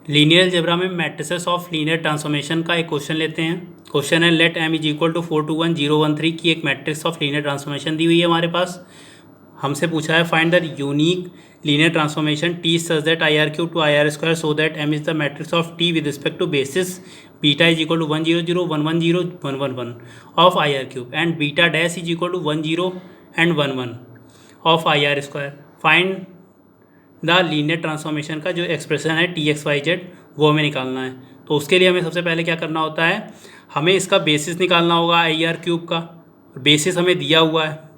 Linear algebra में matrices of linear transformation का एक क्वेश्चन लेते हैं। क्वेश्चन है let m is equal to 4 2 1 0 1 3 की एक मैट्रिक्स ऑफ लीनियर ट्रांसफॉर्मेशन दी हुई है हमारे पास। हमसे पूछा है find the unique linear transformation T such that I R cube to I R square so that m is the matrix of T with respect to basis beta is equal to 1 0 0 1 1 0 1 1 1 of I R cube and beta dash is equal to 1 0 and 1 1 of I R square. Find the linear transformation का जो expression है T x Y Z वो हमें निकालना है। तो उसके लिए हमें सबसे पहले क्या करना होता है, हमें इसका बेसिस निकालना होगा आई आर क्यूब का। बेसिस हमें दिया हुआ है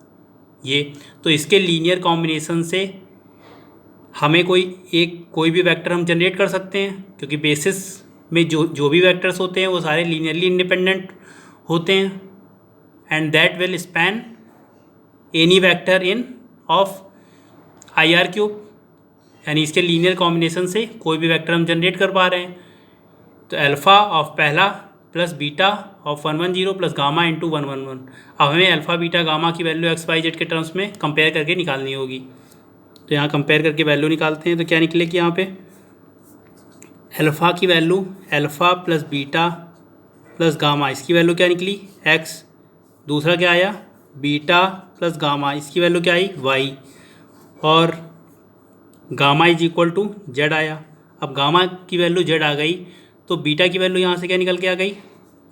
ये, तो इसके लीनियर कॉम्बिनेशन से हमें कोई भी वेक्टर हम जनरेट कर सकते हैं, क्योंकि बेसिस में जो भी वेक्टर्स होते हैं वो सारे लीनियरली इंडिपेंडेंट होते हैं and that will span any vector in of I R cube, यानी इसके लीनियर कॉम्बिनेशन से कोई भी वेक्टर हम जनरेट कर पा रहे हैं। तो अल्फ़ा ऑफ पहला plus beta of 1 1 0 plus gamma into 1 1 1। अब हमें अल्फ़ा बीटा गामा की वैल्यू एक्स वाई जेड के टर्म्स में कंपेयर करके निकालनी होगी। तो यहाँ कंपेयर करके वैल्यू निकालते हैं। तो क्या निकलेगी यहाँ पे, अल्फ़ा की value alpha plus beta plus gamma, इसकी वैल्यू क्या निकली एक्स। दूसरा क्या आया बीटा प्लस गामा, इसकी वैल्यू क्या आई वाई। और gamma is equal to Z आया। अब गामा की वैल्यू जेड आ गई तो बीटा की वैल्यू यहाँ से क्या निकल के आ गई,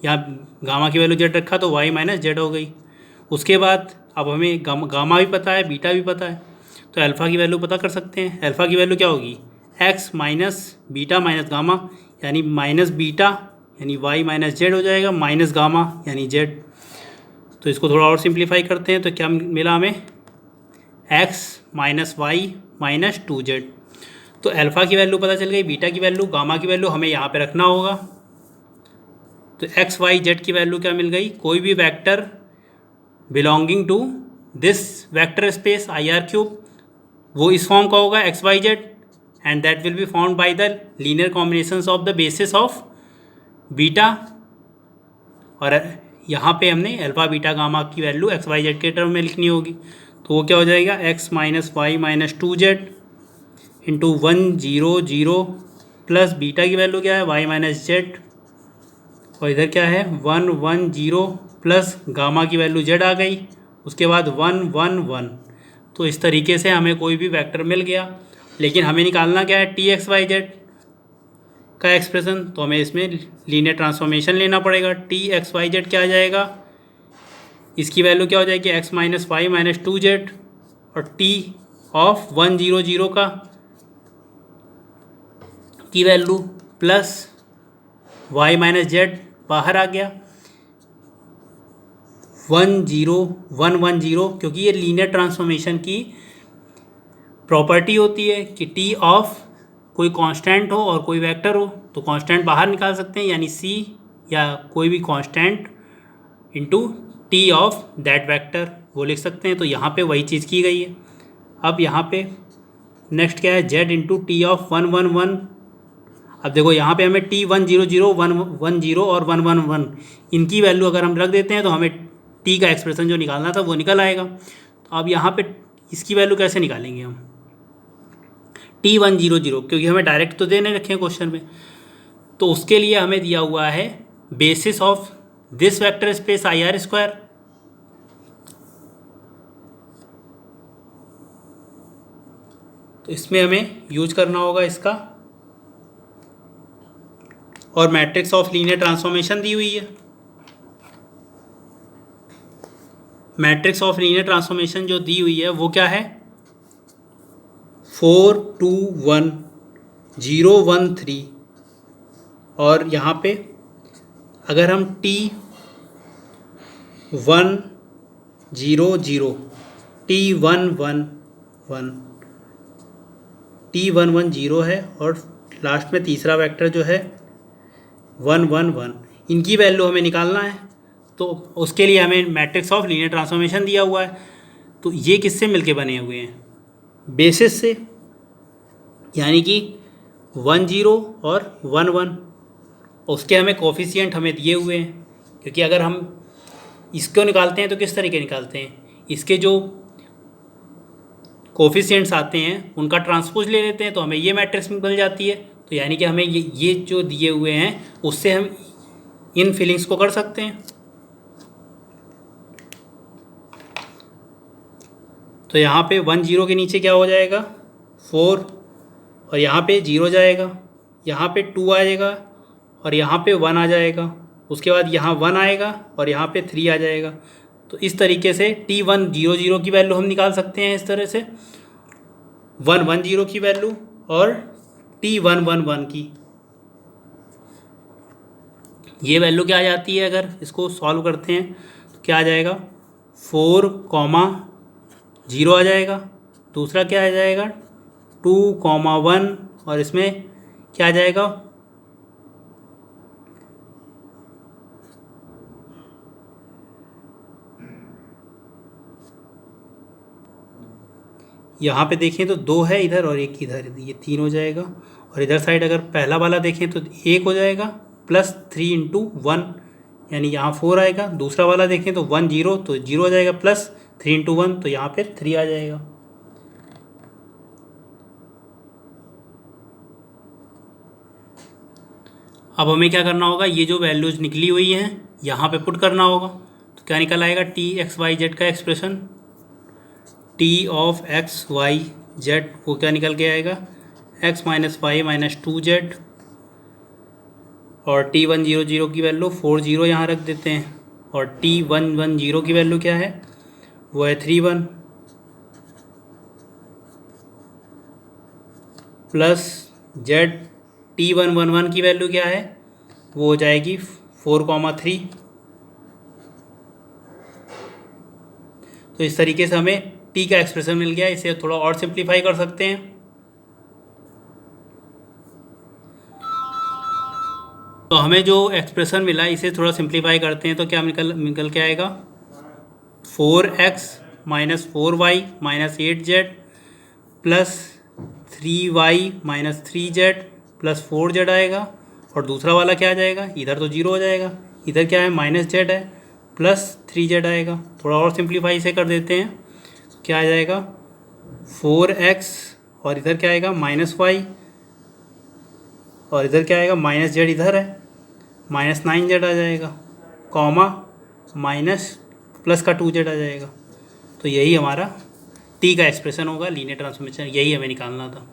यहाँ गामा की वैल्यू जेड रखा तो वाई माइनस जेड हो गई। उसके बाद अब हमें गामा भी पता है बीटा भी पता है, तो अल्फ़ा की वैल्यू पता कर सकते हैं। अल्फ़ा की वैल्यू क्या होगी x minus beta minus gamma, यानी माइनस बीटा यानी वाई माइनस जेड हो जाएगा, माइनस गामा यानी जेड। तो इसको थोड़ा और सिंप्लीफाई करते हैं तो क्या मिला हमें x minus Y minus 2z। तो अल्फ़ा की वैल्यू पता चल गई, बीटा की वैल्यू, गामा की वैल्यू हमें यहाँ पे रखना होगा। तो एक्स वाई जेड की वैल्यू क्या मिल गई, कोई भी vector belonging to this vector space I R cube वो इस फॉर्म का होगा X Y Z and that will be found by the linear combinations of the basis of beta. और यहाँ पे हमने अल्फ़ा बीटा गामा की वैल्यू एक्स वाई जेड के टर्म में लिखनी होगी। तो वो क्या हो जाएगा X minus Y minus 2z into 1 0 0 plus beta की वैल्यू क्या है वाई माइनस जेड, और इधर क्या है 1 1 0 प्लस गामा की वैल्यू जेड आ गई, उसके बाद 1 1 1। तो इस तरीके से हमें कोई भी वेक्टर मिल गया। लेकिन हमें निकालना क्या है टी एक्स वाई जेड का एक्सप्रेशन, तो हमें इसमें लीनियर ट्रांसफॉर्मेशन लेना पड़ेगा। टी एक्स वाई जेड क्या आ जाएगा, इसकी वैल्यू क्या हो जाएगी x minus Y minus 2z और टी ऑफ 1 0 0 का की value plus Y minus Z बाहर आ गया 1 0 1 1 0, क्योंकि ये लीनियर ट्रांसफॉर्मेशन की प्रॉपर्टी होती है कि टी ऑफ कोई कांस्टेंट हो और कोई वेक्टर हो तो कांस्टेंट बाहर निकाल सकते हैं, यानी सी या कोई भी constant into T of that vector वो लिख सकते हैं। तो यहाँ पे वही चीज़ की गई है। अब यहाँ पे नेक्स्ट क्या है जेड इंटू टी ऑफ 1 1 1। अब देखो यहाँ पे हमें टी 1 0 0 1 1 0 और 1 1 1 इनकी वैल्यू अगर हम रख देते हैं तो हमें टी का एक्सप्रेशन जो निकालना था वो निकल आएगा। तो अब यहाँ पे इसकी वैल्यू कैसे निकालेंगे हम टी 1 0 0, क्योंकि हमें डायरेक्ट तो देने रखे हैं क्वेश्चन में। तो उसके लिए हमें दिया हुआ है basis of this vector space I R square. तो इसमें हमें यूज करना होगा इसका, और मैट्रिक्स ऑफ लीनियर ट्रांसफॉर्मेशन दी हुई है। मैट्रिक्स ऑफ लीनियर ट्रांसफॉर्मेशन जो दी हुई है वो क्या है 4 2 1 0 1 3, और यहाँ पे अगर हम टी 1 0 0 टी 1 1 1 टी 1 1 0 है और लास्ट में तीसरा वेक्टर जो है 1 1 1, इनकी वैल्यू हमें निकालना है। तो उसके लिए हमें मैट्रिक्स ऑफ लीनियर ट्रांसफॉर्मेशन दिया हुआ है। तो ये किससे मिलके बने हुए हैं बेसिस से, यानी कि 1 0 और 1 1। उसके हमें कोफिशिएंट हमें दिए हुए हैं, क्योंकि अगर हम इसको निकालते हैं तो किस तरीके निकालते हैं, इसके जो कोफिशिएंट्स आते हैं उनका ट्रांसपोज ले लेते हैं तो हमें ये मैट्रिक्स मिल जाती है। तो यानी कि हमें ये जो दिए हुए हैं उससे हम इन फिलिंग्स को कर सकते हैं। तो यहाँ पे 1 0 के नीचे क्या हो जाएगा 4, और यहाँ पे 0 जाएगा, यहाँ पे 2 आ जाएगा और यहाँ पे 1 आ जाएगा, उसके बाद यहाँ 1 आएगा और यहाँ पे 3 आ जाएगा। तो इस तरीके से T1 0 0 की वैल्यू हम निकाल सकते हैं इस तरह से, 1 1 0 की वैल्यू और T1 1 1 की। ये वैल्यू क्या आ जाती है, अगर इसको सॉल्व करते हैं तो क्या आ जाएगा 4 0 आ जाएगा, दूसरा क्या आ जाएगा 2 1 और इसमें क्या आ जाएगा यहाँ पे देखें तो 2 है इधर और 1 इधर, ये 3 हो जाएगा। और इधर साइड अगर पहला वाला देखें तो 1 हो जाएगा प्लस 3 × 1 यानी यहाँ 4 आएगा। दूसरा वाला देखें तो 1 0 तो 0 हो जाएगा प्लस 3 × 1 तो यहाँ पे 3 आ जाएगा। अब हमें क्या करना होगा, ये जो वैल्यूज निकली हुई हैं यहाँ पे पुट करना होगा। तो क्या निकल आएगा T(x,y,z) का एक्सप्रेशन, T ऑफ x,y,z वो क्या निकल के आएगा x - y - 2z, और T1 0 0 की वैल्यू 4 0 यहाँ रख देते हैं, और T1 1 0 की वैल्यू क्या है वो है 3 1 प्लस z T1 1 1 की वैल्यू क्या है वो हो जाएगी 4 3। तो इस तरीके से हमें T का एक्सप्रेशन मिल गया। इसे थोड़ा और सिंप्लीफाई कर सकते हैं। तो हमें जो एक्सप्रेशन मिला इसे थोड़ा सिंप्लीफाई करते हैं तो क्या निकल के आएगा 4x - 4y - 8z plus 3y - 3z plus 4z आएगा। और दूसरा वाला क्या आ जाएगा, इधर तो 0 हो जाएगा, इधर क्या है -z है प्लस 3z आएगा। थोड़ा और सिंप्लीफाई से कर देते हैं, क्या आ जाएगा 4x और इधर क्या आएगा -y और इधर क्या आएगा -z, इधर है -9z आ जाएगा, कॉमा माइनस प्लस का 2z आ जाएगा। तो यही हमारा T का एक्सप्रेशन होगा लीनियर ट्रांसफॉर्मेशन, यही हमें निकालना था।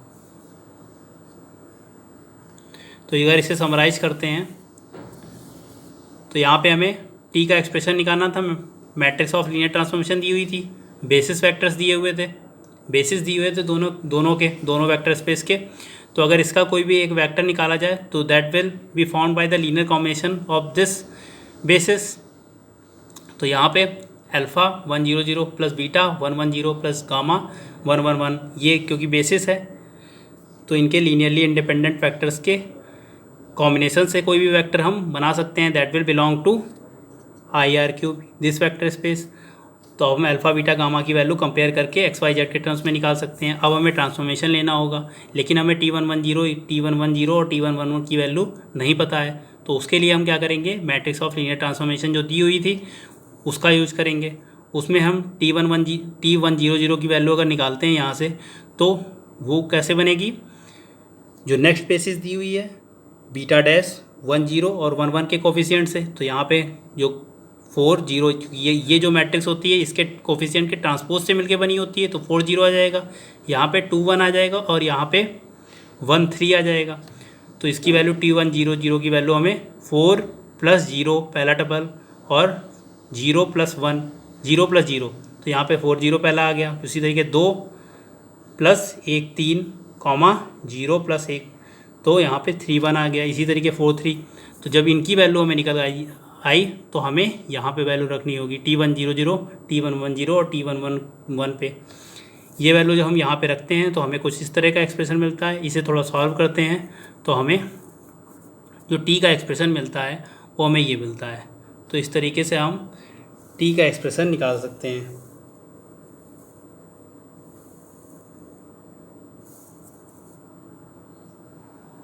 तो अगर इसे समराइज करते हैं तो यहाँ पे हमें T का एक्सप्रेशन निकालना था। मैट्रिक्स ऑफ लीनियर ट्रांसफॉर्मेशन दी हुई थी, बेसिस वेक्टर्स दिए हुए थे, बेसिस दिए हुए थे दोनों वेक्टर स्पेस के। तो अगर इसका कोई भी एक वेक्टर निकाला जाए तो that will be found by the linear combination of this basis. तो यहाँ पे alpha 1 0 0 plus beta 1 1 0 plus gamma 1 1 1, ये क्योंकि बेसिस है तो इनके लीनियरली इंडिपेंडेंट वेक्टर्स के कॉम्बिनेशन से कोई भी वेक्टर हम बना सकते हैं that will belong to IR³ this vector space. तो हम अल्फ़ा बीटा गामा की वैल्यू कंपेयर करके XYZ के टर्म्स में निकाल सकते हैं। अब हमें ट्रांसफॉर्मेशन लेना होगा, लेकिन हमें T1 1 0 और T1 1 1 की वैल्यू नहीं पता है। तो उसके लिए हम क्या करेंगे, मैट्रिक्स ऑफ लीनियर ट्रांसफॉर्मेशन जो दी हुई थी उसका यूज करेंगे। उसमें हम T1 0 0 की वैल्यू अगर निकालते हैं यहाँ से तो वो कैसे बनेगी, जो नेक्स्ट बेसिस दी हुई है बीटा डैश 1 0 और 1 1 के कोफिशिएंट से। तो यहाँ पे जो 4 0 ये जो मैट्रिक्स होती है इसके कोफिशिएंट के ट्रांसपोज से मिलके बनी होती है, तो 4 0 आ जाएगा, यहाँ पे 2 1 आ जाएगा और यहाँ पे 1 3 आ जाएगा। तो इसकी वैल्यू T1 0 0 की वैल्यू हमें 4 + 0 पहला टपल और 0 + 1 0 + 0, तो यहाँ पे 4 0 पहला आ गया। उसी तरीके 2 + 1 3 0 + 1, तो यहाँ पे 3 1 आ गया। इसी तरीके 4 3। तो जब इनकी वैल्यू हमें निकल आई तो हमें यहाँ पे वैल्यू रखनी होगी T1 0 0 T1 1 0 और T1 1 1 पे। ये वैल्यू जब हम यहाँ पे रखते हैं तो हमें कुछ इस तरह का एक्सप्रेशन मिलता है। इसे थोड़ा सॉल्व करते हैं तो हमें जो T का एक्सप्रेशन मिलता है वो हमें ये मिलता है। तो इस तरीके से हम T का एक्सप्रेशन निकाल सकते हैं।